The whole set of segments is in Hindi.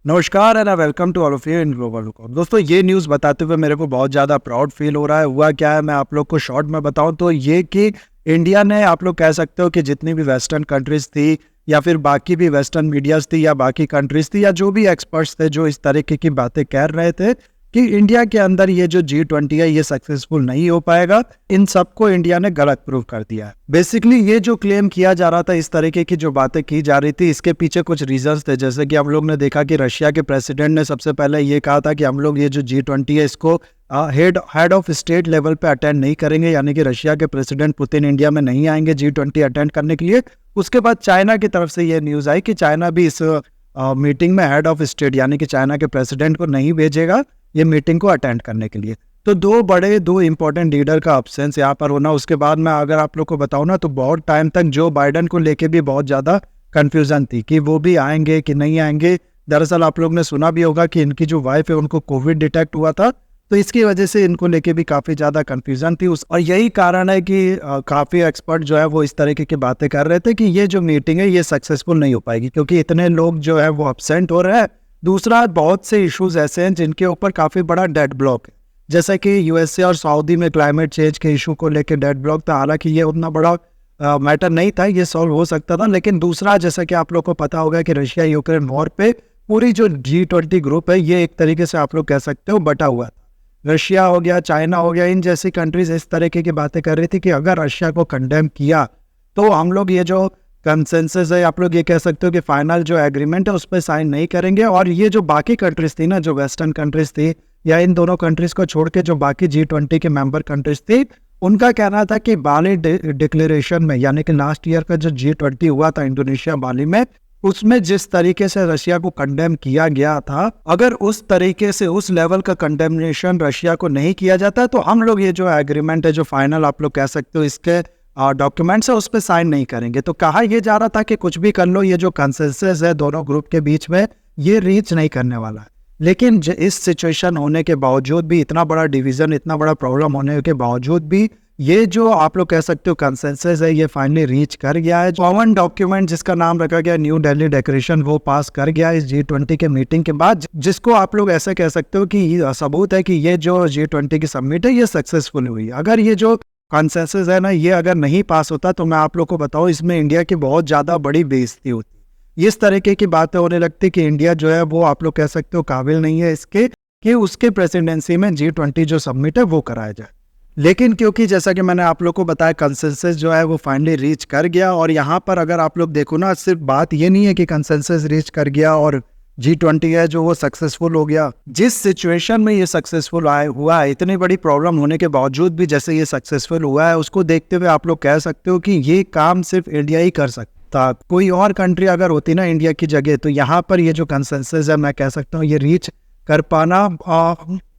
नमस्कार and welcome to all of you in Global Lookout. दोस्तों, ये न्यूज़ बताते हुए मेरे को बहुत ज़्यादा प्राउड फील हो रहा है। हुआ क्या है, मैं आप लोग को शॉर्ट में बताऊं तो ये कि इंडिया ने, आप लोग कह सकते हो कि जितनी भी वेस्टर्न कंट्रीज थी या फिर बाकी भी वेस्टर्न मीडियाज थी या बाकी कंट्रीज थी या जो भी एक्सपर्ट्स थे जो इस तरीके की बातें कह रहे थे कि इंडिया के अंदर ये जो G20 है ये सक्सेसफुल नहीं हो पाएगा, इन सबको इंडिया ने गलत प्रूव कर दिया है। बेसिकली ये जो क्लेम किया जा रहा था, इस तरीके की जो बातें की जा रही थी, इसके पीछे कुछ रीजंस थे। जैसे कि हम लोग ने देखा कि रशिया के प्रेसिडेंट ने सबसे पहले ये कहा था कि हम लोग ये जो G20 है इसको हेड ऑफ स्टेट लेवल पे अटेंड नहीं करेंगे, यानी कि रशिया के प्रेसिडेंट पुतिन इंडिया में नहीं आएंगे G20 अटेंड करने के लिए। उसके बाद चाइना की तरफ से ये न्यूज़ आई कि चाइना भी इस मीटिंग में हेड ऑफ स्टेट यानी कि चाइना के प्रेसिडेंट को नहीं भेजेगा ये मीटिंग को अटेंड करने के लिए। तो दो इंपॉर्टेंट लीडर का अब्सेंस यहाँ पर होना। उसके बाद में अगर आप लोग को बताऊँ ना, तो बहुत टाइम तक जो बाइडन को लेके भी बहुत ज़्यादा कंफ्यूजन थी कि वो भी आएंगे कि नहीं आएंगे। दरअसल आप लोग ने सुना भी होगा कि इनकी जो वाइफ है उनको कोविड डिटेक्ट हुआ था, तो इसकी वजह से इनको लेके भी काफ़ी ज़्यादा कंफ्यूजन थी। और यही कारण है कि काफ़ी एक्सपर्ट जो है वो इस तरीके की बातें कर रहे थे कि ये जो मीटिंग है ये सक्सेसफुल नहीं हो पाएगी, क्योंकि इतने लोग जो है वो एब्सेंट हो रहे हैं। दूसरा, बहुत से इश्यूज ऐसे हैं जिनके ऊपर काफ़ी बड़ा डेड ब्लॉक है, जैसे कि यूएसए और सऊदी में क्लाइमेट चेंज के इशू को लेकर डेड ब्लॉक था। हालांकि ये उतना बड़ा मैटर नहीं था, ये सॉल्व हो सकता था। लेकिन दूसरा, जैसा कि आप लोग को पता होगा कि रशिया यूक्रेन वॉर पे पूरी जो G20 ग्रुप है ये एक तरीके से आप लोग कह सकते हो बटा हुआ था। रशिया हो गया, चाइना हो गया, इन जैसी कंट्रीज इस तरीके की बातें कर रही थी कि अगर रशिया को कंडेम किया तो हम लोग ये जो कंसेंसस है, आप लोग ये कह सकते हो कि फाइनल जो एग्रीमेंट है उस पर साइन नहीं करेंगे। और ये जो बाकी कंट्रीज थी ना, जो वेस्टर्न कंट्रीज थी या इन दोनों कंट्रीज को छोड़ के जो बाकी G20 के मेंबर कंट्रीज थी, उनका कहना था कि बाली डिक्लेरेशन में, यानी कि लास्ट ईयर का जो G20 हुआ था इंडोनेशिया बाली में, उसमें जिस तरीके से रशिया को कंडेम किया गया था, अगर उस तरीके से उस लेवल का कंडेमनेशन रशिया को नहीं किया जाता तो हम लोग ये जो एग्रीमेंट है, जो फाइनल आप लोग कह सकते हो इसके डॉक्यूमेंट्स है, उस पर साइन नहीं करेंगे। तो कहा यह जा रहा था कि कुछ भी कर लो, ये जो कंसेंसस है दोनों ग्रुप के बीच में ये रीच नहीं करने वाला है। लेकिन इस सिचुएशन होने के बावजूद भी, इतना बड़ा डिवीजन, इतना बड़ा प्रॉब्लम होने के बावजूद भी, ये जो आप लोग कह सकते हो कंसेंसस है ये फाइनली रीच कर गया है। कॉमन डॉक्यूमेंट जिसका नाम रखा गया न्यू दिल्ली डिक्लेरेशन, वो पास कर गया इस G20 के मीटिंग के बाद, जिसको आप लोग ऐसे कह सकते हो कि सबूत है कि ये जो G20 की समिट है ये सक्सेसफुल हुई। अगर ये जो कंसेंसस है ना, ये अगर नहीं पास होता तो मैं आप लोग को बताऊं इसमें इंडिया की बहुत ज़्यादा बड़ी बेइज्जती होती। इस तरीके की बातें होने लगती कि इंडिया जो है वो आप लोग कह सकते हो काबिल नहीं है इसके कि उसके प्रेसिडेंसी में G20 जो समिट है वो कराया जाए। लेकिन क्योंकि जैसा कि मैंने आप लोग को बताया कंसेंसस जो है वो फाइनली रीच कर गया। और यहाँ पर अगर आप लोग देखो ना, सिर्फ बात ये नहीं है कि कंसेंसस रीच कर गया और G20 है जो वो सक्सेसफुल हो गया। जिस सिचुएशन में ये सक्सेसफुल हुआ है, इतनी बड़ी प्रॉब्लम होने के बावजूद भी जैसे ये सक्सेसफुल हुआ है, उसको देखते हुए आप लोग कह सकते हो कि ये काम सिर्फ इंडिया ही कर सकता। कोई और कंट्री अगर होती ना इंडिया की जगह, तो यहाँ पर ये जो कंसेंसस है मैं कह सकता हूँ ये रीच कर पाना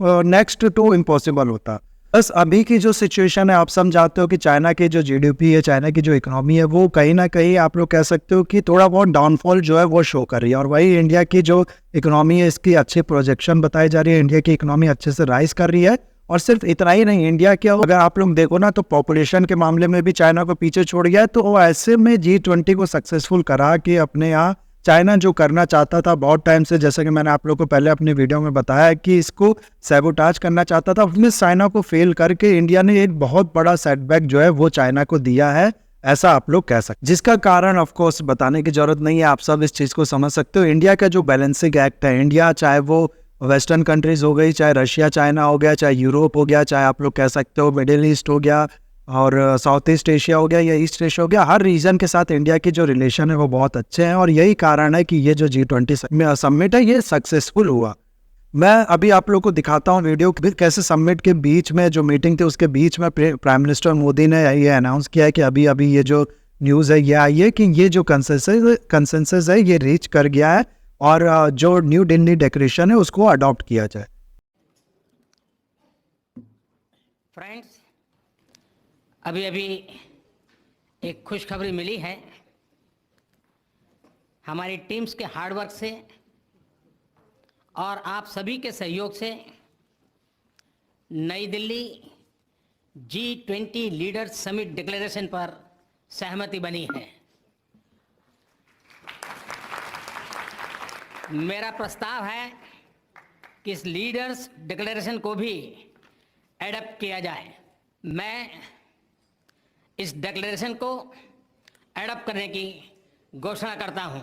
नेक्स्ट टू इम्पॉसिबल होता। बस अभी की जो सिचुएशन है, आप समझाते हो कि चाइना की जो GDP है, चाइना की जो इकोनॉमी है, वो कहीं ना कहीं आप लोग कह सकते हो कि थोड़ा बहुत डाउनफॉल जो है वो शो कर रही है। और वही इंडिया की जो इकोनॉमी है इसकी अच्छी प्रोजेक्शन बताई जा रही है, इंडिया की इकोनॉमी अच्छे से राइज कर रही है। और सिर्फ इतना ही नहीं, इंडिया क्या, अगर आप लोग देखो ना तो पॉपुलेशन के मामले में भी चाइना को पीछे छोड़ गया है। तो ऐसे में G20 को सक्सेसफुल करा के अपने यहाँ चाइना जो करना चाहता था बहुत टाइम से, जैसे कि मैंने आप लोग को पहले अपनी वीडियो में बताया कि इसको सैबोटाज करना चाहता था, उसमें चाइना को फेल करके इंडिया ने एक बहुत बड़ा सेटबैक जो है वो चाइना को दिया है, ऐसा आप लोग कह सकते। जिसका कारण ऑफ कोर्स बताने की जरूरत नहीं है, आप सब इस चीज़ को समझ सकते हो। इंडिया का जो बैलेंसिंग एक्ट है, इंडिया चाहे वो वेस्टर्न कंट्रीज हो गई, चाहे रशिया चाइना हो गया, चाहे यूरोप हो गया, चाहे आप लोग कह सकते हो मिडिल ईस्ट हो गया और साउथ ईस्ट एशिया हो गया या ईस्ट एशिया हो गया, हर रीजन के साथ इंडिया की जो रिलेशन है वो बहुत अच्छे हैं। और यही कारण है कि ये जो G20 समिट है ये सक्सेसफुल हुआ। मैं अभी आप लोग को दिखाता हूँ वीडियो कैसे समिट के बीच में जो मीटिंग थी उसके बीच में प्राइम मिनिस्टर मोदी ने ये अनाउंस किया है कि अभी अभी ये जो न्यूज़ है ये आई है कि ये जो कंसेंसस है ये रीच कर गया है और जो न्यू दिल्ली डिक्लेरेशन है उसको अडॉप्ट किया जाए। फ्रेंड्स, अभी अभी एक खुशखबरी मिली है। हमारी टीम्स के हार्डवर्क से और आप सभी के सहयोग से नई Delhi G20 leaders summit declaration पर सहमति बनी है। मेरा प्रस्ताव है कि इस लीडर्स डिक्लेरेशन को भी एडप्ट किया जाए। मैं इस डिक्लेरेशन को एडप्ट करने की घोषणा करता हूं।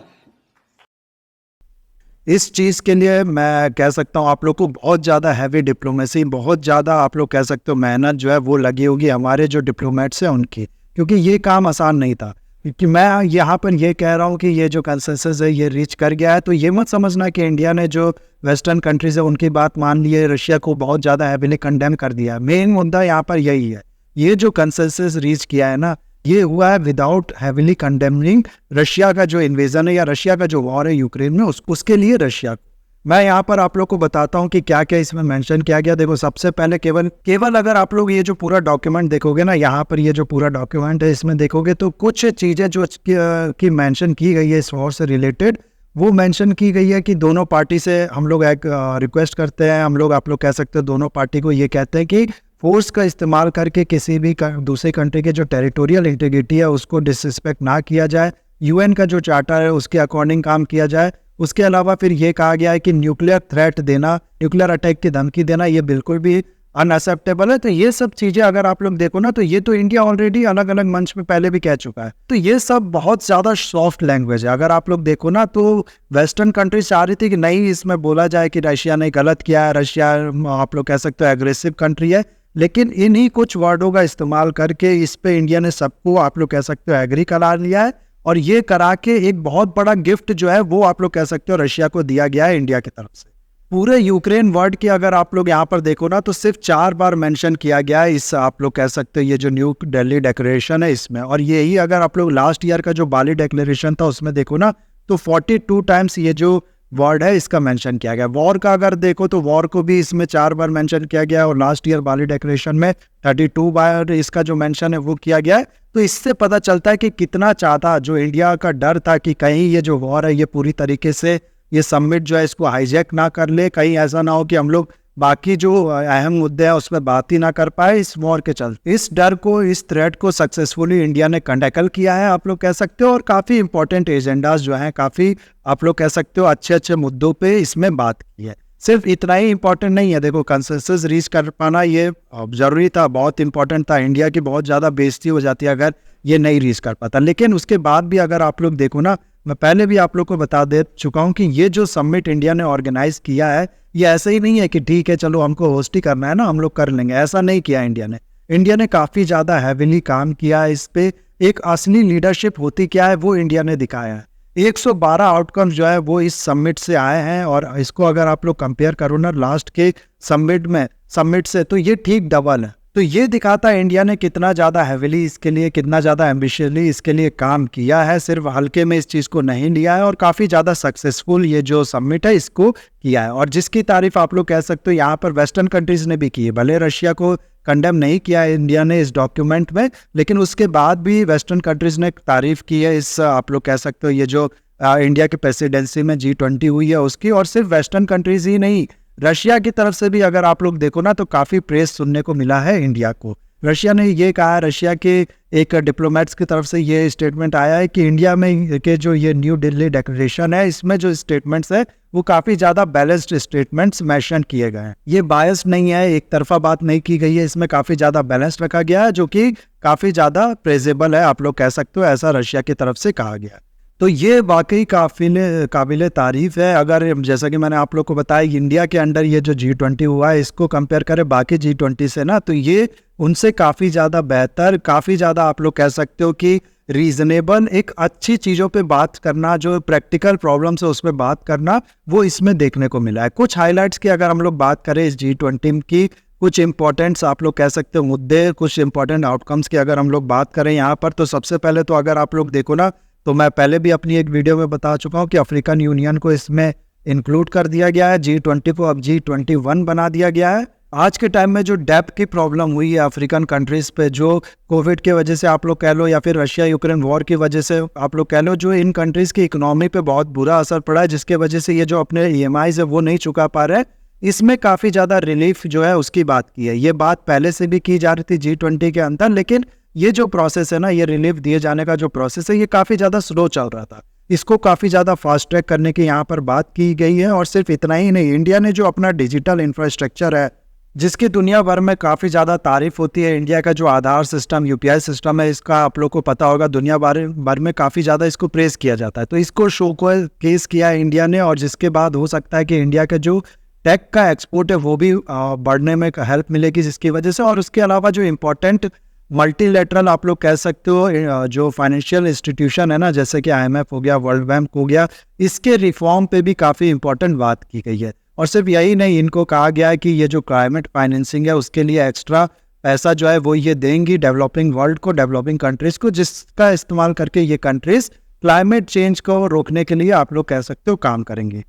इस चीज़ के लिए मैं कह सकता हूँ आप लोग को बहुत ज़्यादा हैवी डिप्लोमेसी, बहुत ज़्यादा आप लोग कह सकते हो मेहनत जो है वो लगी होगी हमारे जो डिप्लोमेट्स हैं उनकी, क्योंकि ये काम आसान नहीं था। क्योंकि मैं यहाँ पर ये कह रहा हूँ कि ये जो कंसेंसस है ये रीच कर गया है, तो ये मत समझना कि इंडिया ने जो वेस्टर्न कंट्रीज़ है उनकी बात मान ली है, रशिया को बहुत ज़्यादा हैवीली कंडेम कर दिया है। मेन मुद्दा यहाँ पर यही है, ये जो कंसेंसस रीच किया है ना, ये हुआ है विदाउट हैवीली कंडेमनिंग रशिया का जो इन्वेजन है या रशिया का जो वॉर है यूक्रेन में, उसके लिए रशिया को। मैं यहाँ पर आप लोग को बताता हूँ कि क्या क्या इसमें मेंशन किया गया। देखो, सबसे पहले केवल अगर आप लोग ये जो पूरा डॉक्यूमेंट देखोगे ना, यहाँ पर ये जो पूरा डॉक्यूमेंट है इसमें देखोगे तो कुछ चीज़ें जो की मेंशन की गई है इस वॉर से रिलेटेड, वो मेंशन की गई है कि दोनों पार्टी से हम लोग एक रिक्वेस्ट करते हैं, हम लोग आप लोग कह सकते हो दोनों पार्टी को ये कहते हैं कि फोर्स का इस्तेमाल करके किसी भी दूसरे कंट्री के जो टेरिटोरियल इंटीग्रिटी है उसको डिसरिस्पेक्ट ना किया जाए, यूएन का जो चार्टर है उसके अकॉर्डिंग काम किया जाए। उसके अलावा फिर ये कहा गया है कि न्यूक्लियर थ्रेट देना, न्यूक्लियर अटैक की धमकी देना, ये बिल्कुल भी अनएक्सेप्टेबल है। तो ये सब चीज़ें अगर आप लोग देखो ना, तो ये तो इंडिया ऑलरेडी अलग अलग मंच में पहले भी कह चुका है। तो ये सब बहुत ज़्यादा सॉफ्ट लैंग्वेज है। अगर आप लोग देखो ना, तो वेस्टर्न कंट्री चाह रही थी कि नहीं, इसमें बोला जाए कि रशिया ने गलत किया है, रशिया आप लोग कह सकते हो एग्रेसिव कंट्री है, लेकिन इन्हीं कुछ वर्डों का इस्तेमाल करके इस पे इंडिया ने सबको आप लोग कह सकते हो एग्री करा लिया है, और ये करा के एक बहुत बड़ा गिफ्ट जो है वो आप लोग कह सकते हो रशिया को दिया गया है इंडिया की तरफ से। पूरे यूक्रेन वर्ड की अगर आप लोग यहाँ पर देखो ना, तो सिर्फ 4 बार मेंशन किया गया है इस आप लोग कह सकते हो ये जो न्यू दिल्ली डिक्लेरेशन है इसमें। और यही अगर आप लोग लास्ट ईयर का जो बाली डिक्लेरेशन था उसमें देखो ना, तो 42 टाइम्स ये जो वर्ड है इसका मेंशन किया गया। वॉर का अगर देखो तो वॉर को भी इसमें 4 बार मेंशन किया गया, और लास्ट ईयर बाली डिक्लेरेशन में 32 बार इसका जो मेंशन है वो किया गया है। तो इससे पता चलता है कि कितना चाहता, जो इंडिया का डर था कि कहीं ये जो वॉर है ये पूरी तरीके से ये समिट जो है इसको हाईजैक ना कर ले, कहीं ऐसा ना हो कि हम लोग बाकी जो अहम मुद्दे हैं उसमें बात ही ना कर पाए इस वॉर के चलते। इस डर को, इस थ्रेट को सक्सेसफुली इंडिया ने टैकल किया है आप लोग कह सकते हो, और काफ़ी इंपॉर्टेंट एजेंडाज जो हैं, काफ़ी आप लोग कह सकते हो अच्छे अच्छे मुद्दों पे इसमें बात की है। सिर्फ इतना ही इंपॉर्टेंट नहीं है, देखो कंसेंसस रीच कर पाना ये ज़रूरी था, बहुत इंपॉर्टेंट था। इंडिया की बहुत ज़्यादा बेइज्जती हो जाती है अगर ये नहीं रीच कर पाता। लेकिन उसके बाद भी अगर आप लोग देखो ना, मैं पहले भी आप लोग को बता दे चुका हूँ कि ये जो समिट इंडिया ने ऑर्गेनाइज किया है, ये ऐसे ही नहीं है कि ठीक है चलो हमको होस्ट ही करना है ना, हम लोग कर लेंगे, ऐसा नहीं किया इंडिया ने काफ़ी ज़्यादा हैविली काम किया है इस पे। एक असली लीडरशिप होती क्या है वो इंडिया ने दिखाया है। 112 आउटकम्स जो है वो इस समिट से आए हैं, और इसको अगर आप लोग कंपेयर करो ना लास्ट के समिट से, तो ये ठीक डबल है। तो ये दिखाता है इंडिया ने कितना ज़्यादा हैविली इसके लिए, कितना ज़्यादा एम्बिशियसली इसके लिए काम किया है, सिर्फ हल्के में इस चीज़ को नहीं लिया है, और काफ़ी ज़्यादा सक्सेसफुल ये जो समिट है इसको किया है। और जिसकी तारीफ आप लोग कह सकते हो यहाँ पर वेस्टर्न कंट्रीज़ ने भी की है। भले रशिया को कंडेम नहीं किया है इंडिया ने इस डॉक्यूमेंट में, लेकिन उसके बाद भी वेस्टर्न कंट्रीज़ ने तारीफ की है इस आप लोग कह सकते हो ये जो इंडिया की प्रेसिडेंसी में G20 हुई है उसकी। और सिर्फ वेस्टर्न कंट्रीज़ ही नहीं, रशिया की तरफ से भी अगर आप लोग देखो ना, तो काफ़ी प्रेस सुनने को मिला है इंडिया को। रशिया ने ये कहा है, रशिया के एक डिप्लोमेट्स की तरफ से ये स्टेटमेंट आया है कि इंडिया में के जो ये न्यू दिल्ली डिक्लेरेशन है इसमें जो स्टेटमेंट्स है वो काफ़ी ज़्यादा बैलेंस्ड स्टेटमेंट्स मेंशन किए गए हैं। ये बायस नहीं है, एक तरफा बात नहीं की गई है, इसमें काफ़ी ज़्यादा बैलेंस रखा गया है, जो कि काफ़ी ज़्यादा प्रेजेबल है आप लोग कह सकते हो, ऐसा रशिया की तरफ से कहा गया है। तो ये वाकई काबिल तारीफ़ है। अगर जैसा कि मैंने आप लोग को बताया, इंडिया के अंडर ये जो G20 हुआ है इसको कंपेयर करें बाकी G20 से ना, तो ये उनसे काफ़ी ज़्यादा बेहतर, काफ़ी ज़्यादा आप लोग कह सकते हो कि रीज़नेबल, एक अच्छी चीज़ों पे बात करना, जो प्रैक्टिकल प्रॉब्लम्स है उस पर बात करना, वो इसमें देखने को मिला है। कुछ हाइलाइट्स की अगर हम लोग बात करें इस G20 की, कुछ इंपॉर्टेंट्स आप लोग कह सकते हो मुद्दे, कुछ इंपॉर्टेंट आउटकम्स की अगर हम लोग बात करें यहाँ पर, तो सबसे पहले तो अगर आप लोग देखो ना, तो मैं पहले भी अपनी एक वीडियो में बता चुका हूँ कि अफ्रीकन यूनियन को इसमें इंक्लूड कर दिया गया है। G20 को अब G21 बना दिया गया है। आज के टाइम में जो डेब्ट की प्रॉब्लम हुई है अफ्रीकन कंट्रीज़ पे, जो कोविड की वजह से आप लोग कह लो, या फिर रशिया यूक्रेन वॉर की वजह से आप लोग कह लो, जो इन कंट्रीज़ की इकोनॉमी पे बहुत बुरा असर पड़ा है, जिसके वजह से ये जो अपने EMIs है वो नहीं चुका पा रहे, इसमें काफ़ी ज़्यादा रिलीफ जो है उसकी बात की है। ये बात पहले से भी की जा रही थी G20 के अंदर, लेकिन ये जो प्रोसेस है ना, ये रिलीफ दिए जाने का जो प्रोसेस है ये काफ़ी ज़्यादा स्लो चल रहा था। इसको काफ़ी ज़्यादा फास्ट ट्रैक करने की यहाँ पर बात की गई है। और सिर्फ इतना ही नहीं, इंडिया ने जो अपना डिजिटल इंफ्रास्ट्रक्चर है, जिसकी दुनिया भर में काफ़ी ज़्यादा तारीफ होती है, इंडिया का जो आधार सिस्टम, यूपीआई सिस्टम है, इसका आप लोग को पता होगा, दुनिया भर में काफ़ी ज़्यादा इसको प्रेस किया जाता है। तो इसको शो को केस किया है इंडिया ने, और जिसके बाद हो सकता है कि इंडिया का जो टेक का एक्सपोर्ट है वो भी बढ़ने में हेल्प मिलेगी जिसकी वजह से। और उसके अलावा जो इम्पोर्टेंट मल्टीलेटरल आप लोग कह सकते हो जो फाइनेंशियल इंस्टीट्यूशन है ना, जैसे कि आईएमएफ हो गया, वर्ल्ड बैंक हो गया, इसके रिफॉर्म पे भी काफ़ी इंपॉर्टेंट बात की गई है। और सिर्फ यही नहीं, इनको कहा गया है कि ये जो क्लाइमेट फाइनेंसिंग है उसके लिए एक्स्ट्रा पैसा जो है वो ये देंगी डेवलपिंग वर्ल्ड को, डेवलपिंग कंट्रीज़ को, जिसका इस्तेमाल करके ये कंट्रीज़ क्लाइमेट चेंज को रोकने के लिए आप लोग कह सकते हो काम करेंगे।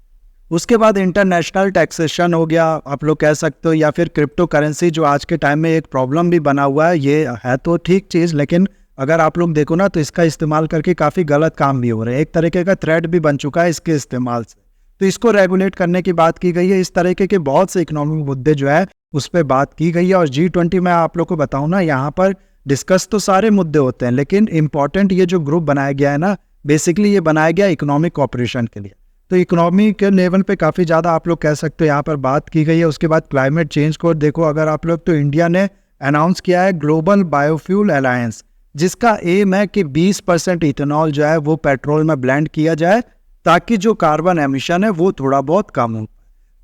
उसके बाद इंटरनेशनल टैक्सेशन हो गया आप लोग कह सकते हो, या फिर क्रिप्टो करेंसी, जो आज के टाइम में एक प्रॉब्लम भी बना हुआ है। ये है तो ठीक चीज़, लेकिन अगर आप लोग देखो ना तो इसका इस्तेमाल करके काफ़ी गलत काम भी हो रहे हैं, एक तरीके का थ्रेट भी बन चुका है इसके इस्तेमाल से। तो इसको रेगुलेट करने की बात की गई है। इस तरीके के बहुत से इकोनॉमिक मुद्दे जो है उस पर बात की गई है। और G20 में आप लोग को बताऊँ ना, यहाँ पर डिस्कस तो सारे मुद्दे होते हैं, लेकिन इंपॉर्टेंट ये जो ग्रुप बनाया गया है ना, बेसिकली ये बनाया गया इकोनॉमिक कॉपरेशन के लिए। तो इकोनॉमी के लेवल पे काफ़ी ज़्यादा आप लोग कह सकते हो यहाँ पर बात की गई है। उसके बाद क्लाइमेट चेंज को देखो अगर आप लोग, तो इंडिया ने अनाउंस किया है ग्लोबल बायोफ्यूल अलायंस, जिसका एम है कि 20% इथेनॉल जो है वो पेट्रोल में ब्लेंड किया जाए, ताकि जो कार्बन एमिशन है वो थोड़ा बहुत कम हो।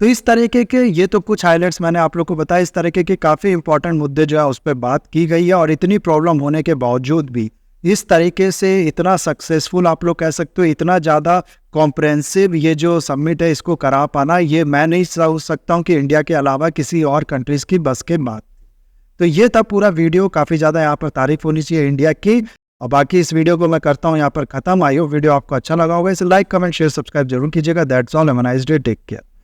तो इस तरीके के ये तो कुछ हाइलाइट्स मैंने आप लोग को बताया। इस तरीके के काफ़ी इंपॉर्टेंट मुद्दे जो है उस पर बात की गई है। और इतनी प्रॉब्लम होने के बावजूद भी इस तरीके से इतना सक्सेसफुल आप लोग कह सकते हो, इतना ज़्यादा कॉम्प्रहेंसिव ये जो समिट है इसको करा पाना, ये मैं नहीं सोच सकता हूँ कि इंडिया के अलावा किसी और कंट्रीज़ की बस के बात। तो ये था पूरा वीडियो, काफ़ी ज़्यादा यहाँ पर तारीफ होनी चाहिए इंडिया की। और बाकी इस वीडियो को मैं करता हूँ यहाँ पर ख़त्म। आई होप वीडियो आपको अच्छा लगा होगा। इसे लाइक, कमेंट, शेयर, सब्सक्राइब जरूर कीजिएगा। That's all, have a nice day, take care.